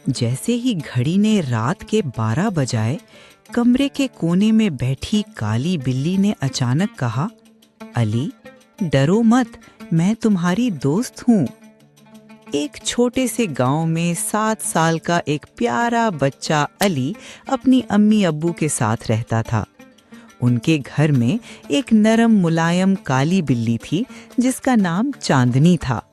जैसे ही घड़ी ने रात के 12 बजाए, कमरे के कोने में बैठी काली बिल्ली ने अचानक कहा, अली, डरो मत, मैं तुम्हारी दोस्त हूँ। एक छोटे से गांव में 7 साल का एक प्यारा बच्चा अली अपनी अम्मी अब्बू के साथ रहता था। उनके घर में एक नरम मुलायम काली बिल्ली थी जिसका नाम चांदनी था।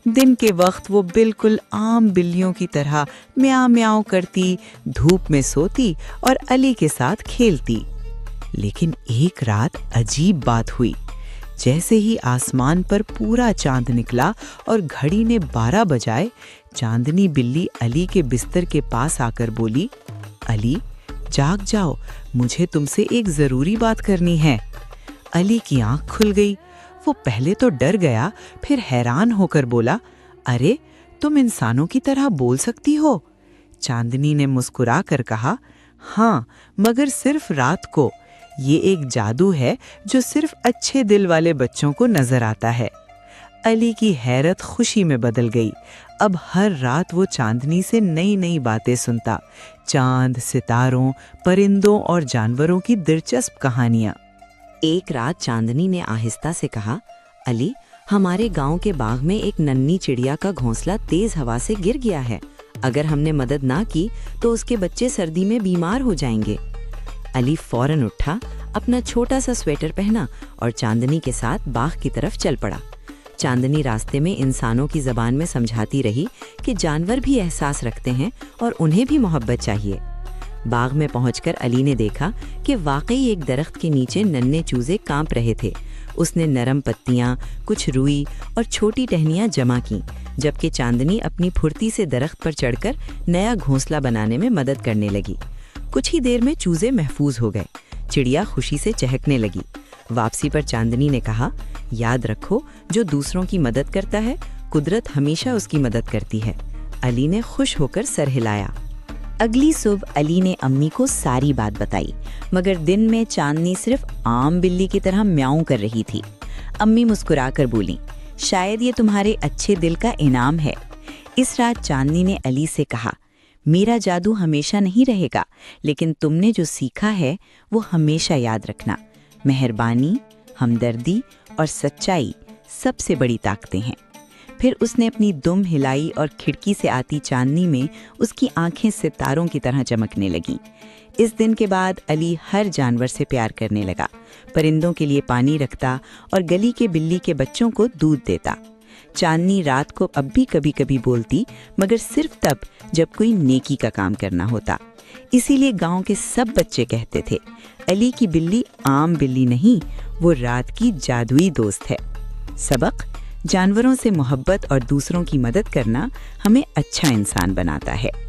दिन के वक्त वो बिल्कुल आम बिल्लियों की तरह म्याऊं म्याऊं करती, धूप में सोती और अली के साथ खेलती। लेकिन एक रात अजीब बात हुई। जैसे ही आसमान पर पूरा चांद निकला और घड़ी ने 12 बजाए, चांदनी बिल्ली अली के बिस्तर के पास आकर बोली, अली, जाग जाओ, मुझे तुमसे एक जरूरी बात करनी है। अली की आंख खुल गई। वो पहले तो डर गया, फिर हैरान होकर बोला, अरे, तुम इंसानों की तरह बोल सकती हो? चांदनी ने मुस्कुरा कर कहा, हाँ, मगर सिर्फ रात को। ये एक जादू है जो सिर्फ अच्छे दिल वाले बच्चों को नजर आता है। अली की हैरत खुशी में बदल गई। अब हर रात वो चांदनी से नई नई बातें सुनता, चांद, सितारों, परिंदों और जानवरों की दिलचस्प कहानियां। एक रात चांदनी ने आहिस्ता से कहा, अली, हमारे गांव के बाग में एक नन्ही चिड़िया का घोंसला तेज हवा से गिर गया है। अगर हमने मदद ना की तो उसके बच्चे सर्दी में बीमार हो जाएंगे। अली फौरन उठा, अपना छोटा सा स्वेटर पहना और चांदनी के साथ बाग की तरफ चल पड़ा। चांदनी रास्ते में इंसानों की ज़बान में समझाती रही कि जानवर भी एहसास रखते हैं और उन्हें भी मोहब्बत चाहिए। बाग में पहुंचकर अली ने देखा कि वाकई एक दरख्त के नीचे नन्हे चूजे कांप रहे थे। उसने नरम पत्तियां, कुछ रुई और छोटी टहनियां जमा की, जबकि चांदनी अपनी फुर्ती से दरख्त पर चढ़कर नया घोंसला बनाने में मदद करने लगी। कुछ ही देर में चूजे महफूज हो गए। चिड़िया खुशी से चहकने लगी। वापसी पर चांदनी ने कहा, याद रखो, जो दूसरों की मदद करता है, कुदरत हमेशा उसकी मदद करती है। अली ने खुश होकर सर हिलाया। अगली सुबह अली ने अम्मी को सारी बात बताई, मगर दिन में चांदनी सिर्फ आम बिल्ली की तरह म्याऊं कर रही थी। अम्मी मुस्कुराकर बोली, शायद ये तुम्हारे अच्छे दिल का इनाम है। इस रात चांदनी ने अली से कहा, मेरा जादू हमेशा नहीं रहेगा, लेकिन तुमने जो सीखा है वो हमेशा याद रखना। मेहरबानी, हमदर्दी और सच्चाई सबसे बड़ी ताकतें हैं। फिर उसने अपनी दुम हिलाई और खिड़की से आती चांदनी में उसकी आंखें सितारों की तरह चमकने लगीं। इस दिन के बाद अली हर जानवर से प्यार करने लगा, परिंदों के लिए पानी रखता और गली के बिल्ली के बच्चों को दूध देता। चांदनी रात को अब भी कभी कभी बोलती, मगर सिर्फ तब जब कोई नेकी का काम करना होता। इसीलिए गांव के सब बच्चे कहते थे, अली की बिल्ली आम बिल्ली नहीं, वो रात की जादुई दोस्त है। सबक: जानवरों से मोहब्बत और दूसरों की मदद करना हमें अच्छा इंसान बनाता है।